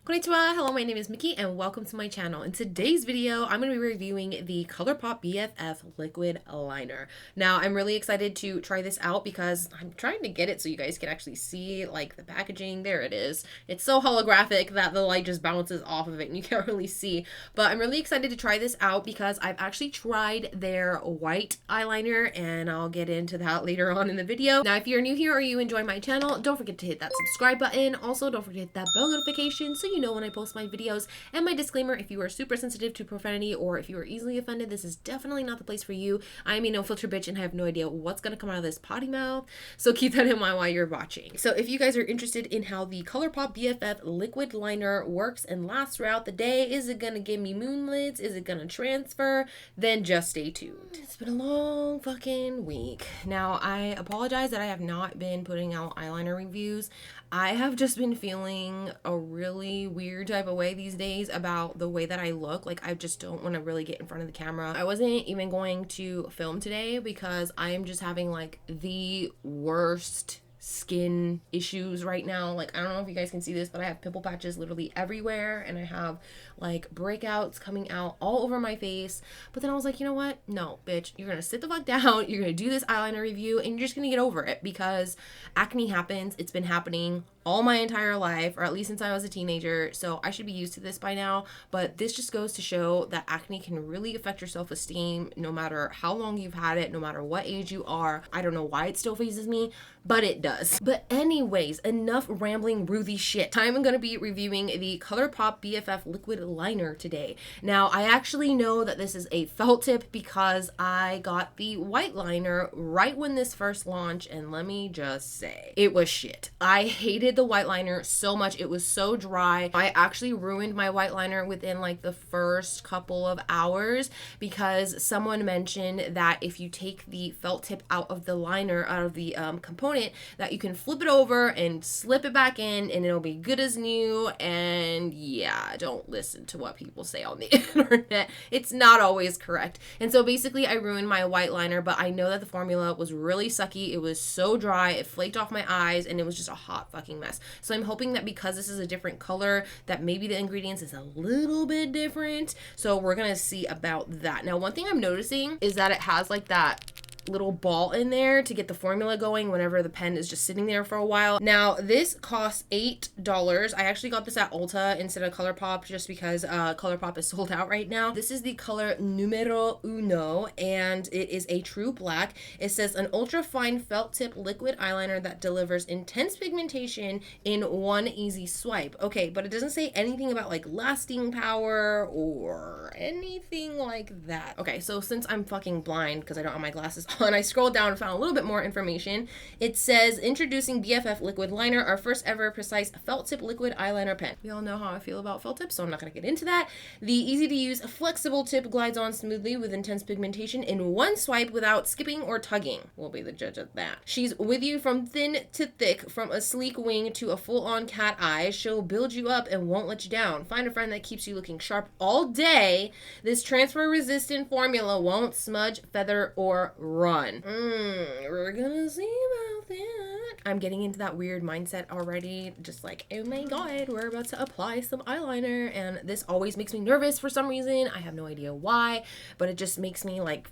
Konnichiwa, hello, my name is Miki and welcome to my channel. In today's video, I'm going to be reviewing the Colourpop BFF Liquid Liner. Now, I'm really excited to try this out because I'm trying to get it so you guys can actually see like the packaging. There it is. It's so holographic that the light just bounces off of it and you can't really see. But I'm really excited to try this out because I've actually tried their white eyeliner and I'll get into that later on in the video. Now, if you're new here or you enjoy my channel, don't forget to hit that subscribe button. Also, don't forget to hit that bell notification so you know when I post my videos. And my disclaimer, if you are super sensitive to profanity or if you are easily offended, this is definitely not the place for you. I am a no filter bitch and I have no idea what's gonna come out of this potty mouth, so keep that in mind while you're watching. So if you guys are interested in how the Colourpop BFF liquid liner works and lasts throughout the day, is it gonna give me moonlids, is it gonna transfer, then just stay tuned. It's been a long fucking week. Now, I apologize that I have not been putting out eyeliner reviews. I have just been feeling a really weird type of way these days about the way that I look. Like, I just don't want to really get in front of the camera. I wasn't even going to film today because I am just having like the worst skin issues right now. Like, I don't know if you guys can see this, but I have pimple patches literally everywhere and I have like breakouts coming out all over my face. But then I was like, you know what? No, bitch, you're gonna sit the fuck down, you're gonna do this eyeliner review and you're just gonna get over it because acne happens. It's been happening all my entire life, or at least since I was a teenager, so I should be used to this by now. But this just goes to show that acne can really affect your self-esteem no matter how long you've had it, no matter what age you are. I don't know why it still phases me, but it does. But anyways, enough rambling ruthy shit. I'm gonna be reviewing the Colourpop BFF Liquid Liner today. Now, I actually know that this is a felt tip because I got the white liner right when this first launched, and let me just say, it was shit. I hated the white liner so much. It was so dry. I actually ruined my white liner within like the first couple of hours because someone mentioned that if you take the felt tip out of the liner, out of the component, that you can flip it over and slip it back in and it'll be good as new. And yeah, don't listen to what people say on the internet. It's not always correct. And so basically I ruined my white liner, but I know that the formula was really sucky. It was so dry, it flaked off my eyes, and it was just a hot fucking mess. So I'm hoping that because this is a different color, that maybe the ingredients is a little bit different. So we're gonna see about that. Now, one thing I'm noticing is that it has like that little ball in there to get the formula going whenever the pen is just sitting there for a while. Now, this costs $8. I actually got this at Ulta instead of Colourpop just because Colourpop is sold out right now. This is the color Numero Uno and it is a true black. It says an ultra fine felt tip liquid eyeliner that delivers intense pigmentation in one easy swipe. Okay, but it doesn't say anything about like lasting power or anything like that. Okay, so since I'm fucking blind because I don't have my glasses on, I scrolled down and found a little bit more information. It says, introducing BFF Liquid Liner, our first ever precise felt tip liquid eyeliner pen. We all know how I feel about felt tips, so I'm not going to get into that. The easy to use flexible tip glides on smoothly with intense pigmentation in one swipe without skipping or tugging. We'll be the judge of that. She's with you from thin to thick, from a sleek wing to a full-on cat eye. She'll build you up and won't let you down. Find a friend that keeps you looking sharp all day. This transfer-resistant formula won't smudge, feather, or run. We're gonna see about that. I'm getting into that weird mindset already. Just like, oh my god, we're about to apply some eyeliner. And this always makes me nervous for some reason. I have no idea why, but it just makes me like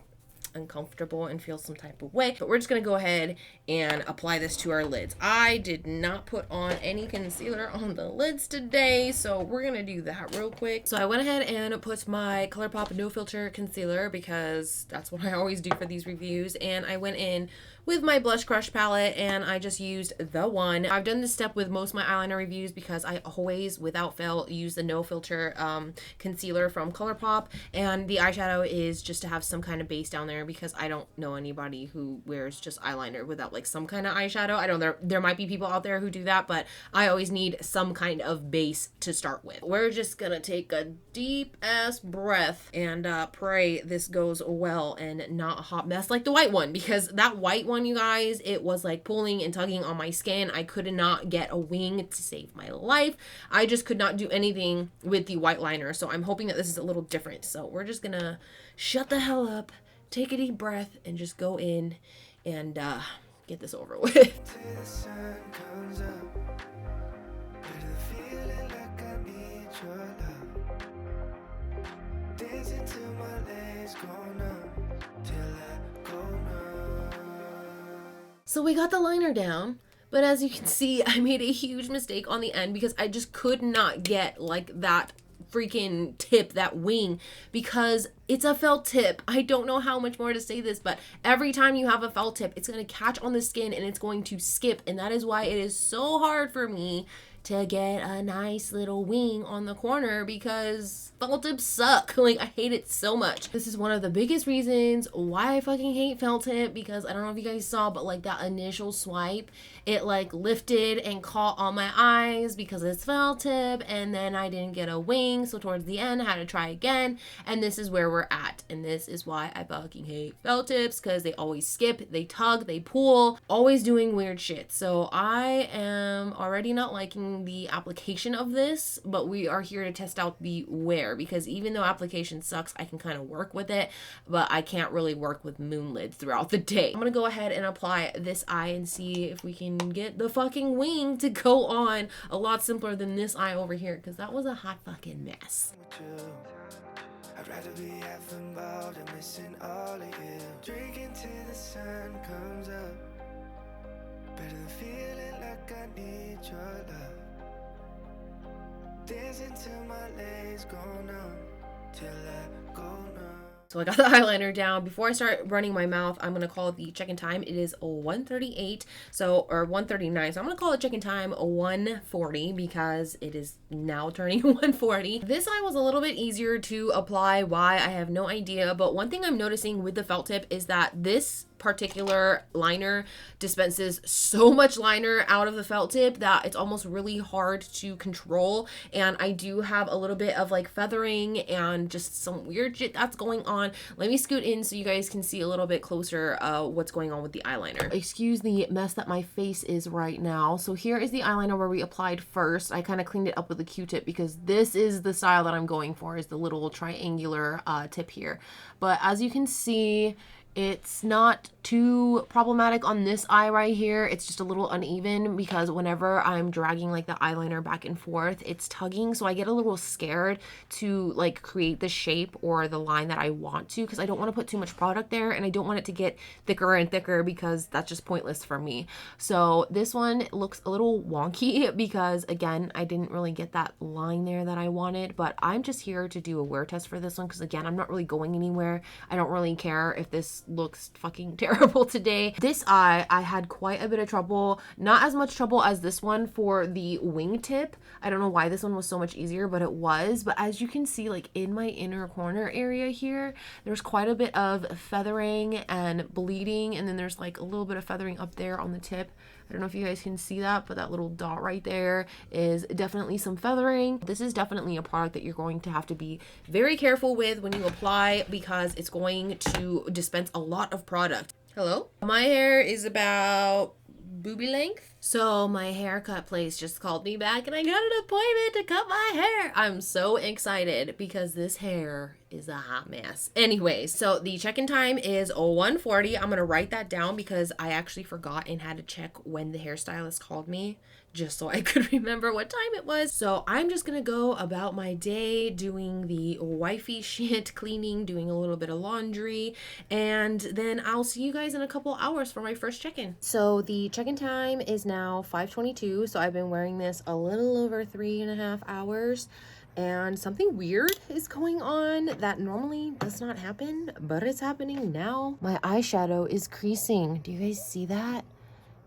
uncomfortable and feel some type of way. But we're just gonna go ahead and apply this to our lids. I did not put on any concealer on the lids today, so we're gonna do that real quick. So I went ahead and put my Colourpop No Filter Concealer because that's what I always do for these reviews, and I went in with my Blush Crush palette and I just used the one. I've done this step with most of my eyeliner reviews because I always, without fail, use the No Filter concealer from Colourpop, and the eyeshadow is just to have some kind of base down there because I don't know anybody who wears just eyeliner without like some kind of eyeshadow. I don't know, there might be people out there who do that, but I always need some kind of base to start with. We're just gonna take a deep ass breath and pray this goes well and not a hot mess like the white one, because that white one, you guys, it was like pulling and tugging on my skin. I could not get a wing to save my life. I just could not do anything with the white liner, so I'm hoping that this is a little different. So we're just gonna shut the hell up, take a deep breath, and just go in and get this over with. So we got the liner down, but as you can see, I made a huge mistake on the end because I just could not get like that freaking tip, that wing, because it's a felt tip. I don't know how much more to say this, but every time you have a felt tip, it's going to catch on the skin and it's going to skip, and that is why it is so hard for me to get a nice little wing on the corner, because felt tips suck. Like, I hate it so much. This is one of the biggest reasons why I fucking hate felt tip, because I don't know if you guys saw, but like that initial swipe, it like lifted and caught on my eyes because it's felt tip, and then I didn't get a wing, so towards the end I had to try again, and this is where we're at, and this is why I fucking hate felt tips, because they always skip, they tug, they pull, always doing weird shit. So I am already not liking the application of this, but we are here to test out the wear, because even though application sucks, I can kind of work with it, but I can't really work with moon lids throughout the day. I'm gonna go ahead and apply this eye and see if we can get the fucking wing to go on a lot simpler than this eye over here, because that was a hot fucking mess. I'd rather be half involved and missing all of you. Drinking till the sun comes up. Better than feeling like I need your love. Dancing till my legs go numb, till I go numb. So I got the eyeliner down. Before I start running my mouth, I'm going to call the check-in time. It is 1:38, or 1:39. So I'm going to call the check-in time 1:40 because it is now turning 1:40. This eye was a little bit easier to apply. Why? I have no idea. But one thing I'm noticing with the felt tip is that this particular liner dispenses so much liner out of the felt tip that it's almost really hard to control, and I do have a little bit of like feathering and just some weird shit that's going on. Let me scoot in so you guys can see a little bit closer what's going on with the eyeliner. Excuse the mess that my face is right now. So here is the eyeliner where we applied first. I kind of cleaned it up with a Q-tip because this is the style that I'm going for, is the little triangular tip here. But as you can see, it's not too problematic on this eye right here. It's just a little uneven because whenever I'm dragging like the eyeliner back and forth, it's tugging. So I get a little scared to like create the shape or the line that I want to, because I don't want to put too much product there, and I don't want it to get thicker and thicker because that's just pointless for me. So this one looks a little wonky because again, I didn't really get that line there that I wanted, but I'm just here to do a wear test for this one because again, I'm not really going anywhere. I don't really care if this looks fucking terrible today. This eye, I had quite a bit of trouble, not as much trouble as this one for the wingtip. I don't know why this one was so much easier, but it was. But as you can see, like in my inner corner area here, there's quite a bit of feathering and bleeding, and then there's like a little bit of feathering up there on the tip. I don't know if you guys can see that, but that little dot right there is definitely some feathering. This is definitely a product that you're going to have to be very careful with when you apply, because it's going to dispense a lot of product. Hello? My hair is about booby length. So my haircut place just called me back and I got an appointment to cut my hair. I'm so excited because this hair is a hot mess. Anyways, so the check-in time is 1:40. I'm gonna write that down because I actually forgot and had to check when the hairstylist called me, just so I could remember what time it was. So I'm just gonna go about my day doing the wifey shit, cleaning, doing a little bit of laundry, and then I'll see you guys in a couple hours for my first check-in. So the check-in time is now 5:22. So I've been wearing this a little over 3.5 hours. And something weird is going on that normally does not happen, but it's happening now. My eyeshadow is creasing. Do you guys see that?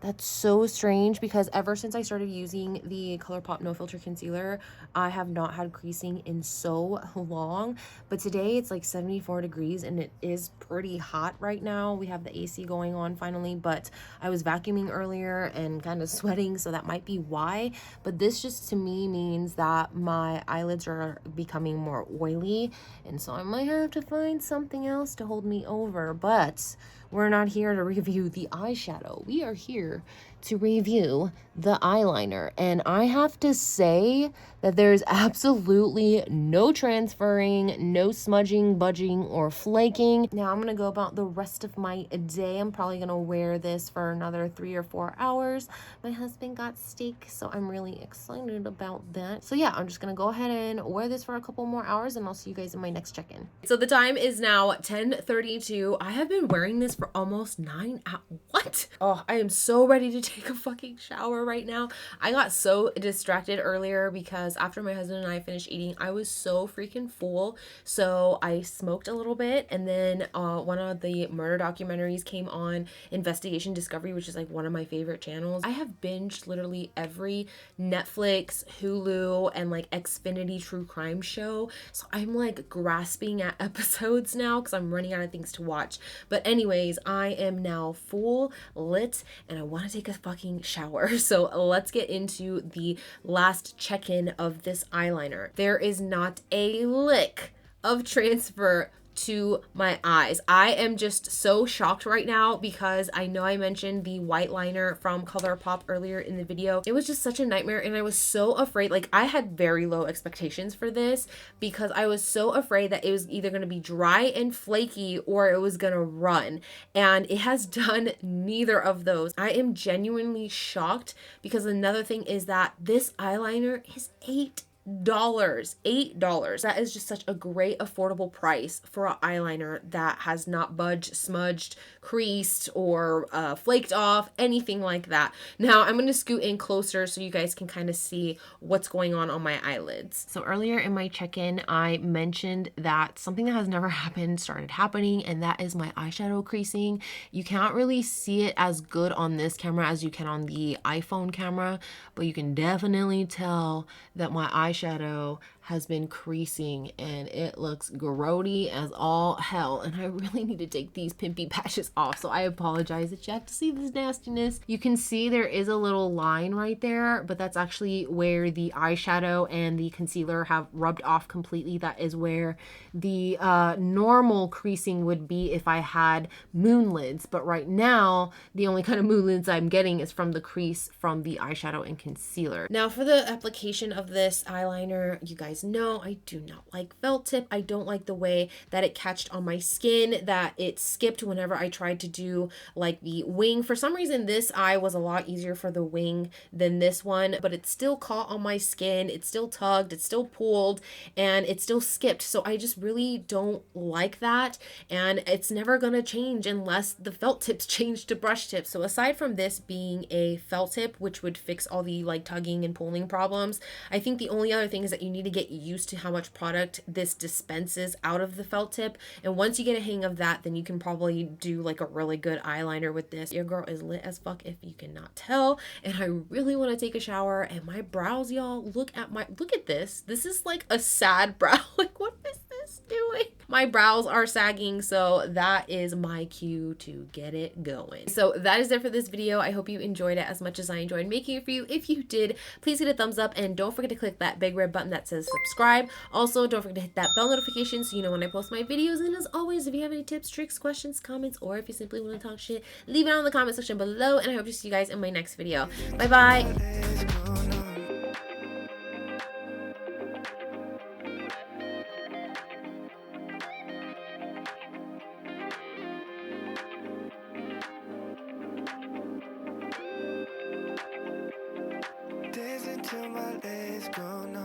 That's so strange because ever since I started using the Colourpop No Filter Concealer, I have not had creasing in so long. But today it's like 74 degrees and it is pretty hot right now. We have the AC going on finally, but I was vacuuming earlier and kind of sweating, so that might be why. But this just to me means that my eyelids are becoming more oily, and so I might have to find something else to hold me over. But we're not here to review the eyeshadow. We are here to review the eyeliner, and I have to say that there's absolutely no transferring, no smudging, budging, or flaking. Now I'm gonna go about the rest of my day. I'm probably gonna wear this for another 3 or 4 hours. My husband got steak, so I'm really excited about that. So yeah, I'm just gonna go ahead and wear this for a couple more hours, and I'll see you guys in my next check-in. So the time is now 10:32. I have been wearing this for almost 9 hours. What? Oh, I am so ready to take a fucking shower right now. I got so distracted earlier because after my husband and I finished eating, I was so freaking full. So I smoked a little bit, and then one of the murder documentaries came on, Investigation Discovery, which is like one of my favorite channels. I have binged literally every Netflix, Hulu, and like Xfinity true crime show. So I'm like grasping at episodes now because I'm running out of things to watch. But anyways, I am now full, lit, and I want to take a fucking shower. So let's get into the last check-in of this eyeliner. There is not a lick of transfer to my eyes. I am just so shocked right now because I know I mentioned the white liner from Colourpop earlier in the video. It was just such a nightmare, and I was so afraid. Like, I had very low expectations for this because I was so afraid that it was either going to be dry and flaky or it was going to run, and it has done neither of those. I am genuinely shocked because another thing is that this eyeliner is $8. $8. That is just such a great affordable price for an eyeliner that has not budged, smudged, creased, or flaked off, anything like that. Now I'm going to scoot in closer so you guys can kind of see what's going on my eyelids. So earlier in my check-in, I mentioned that something that has never happened started happening, and that is my eyeshadow creasing. You can't really see it as good on this camera as you can on the iPhone camera, but you can definitely tell that my eyeshadow has been creasing and it looks grody as all hell, and I really need to take these pimpy patches off, so I apologize that you have to see this nastiness. You can see there is a little line right there, but that's actually where the eyeshadow and the concealer have rubbed off completely. That is where the normal creasing would be if I had moon lids, but right now the only kind of moon lids I'm getting is from the crease from the eyeshadow and concealer. Now for the application of this eyeliner, you guys know I do not like felt tip. I don't like the way that it catched on my skin, that it skipped whenever I tried to do like the wing. For some reason this eye was a lot easier for the wing than this one, but it still caught on my skin, it still tugged, it still pulled, and it still skipped. So I just really don't like that, and it's never gonna change unless the felt tips change to brush tips. So aside from this being a felt tip, which would fix all the like tugging and pulling problems, I think the only other thing is that you need to get used to how much product this dispenses out of the felt tip, and once you get a hang of that, then you can probably do like a really good eyeliner with this. Your girl is lit as fuck if you cannot tell, and I really want to take a shower. And my brows, y'all, look at this. This is like a sad brow. Like, what is this doing? My brows are sagging, so that is my cue to get it going. So that is it for this video. I hope you enjoyed it as much as I enjoyed making it for you. If you did, please hit a thumbs up, and don't forget to click that big red button that says subscribe. Also, don't forget to hit that bell notification so you know when I post my videos. And as always, if you have any tips, tricks, questions, comments, or if you simply want to talk shit, leave it on in the comment section below, and I hope to see you guys in my next video. Bye bye. Days until my days grown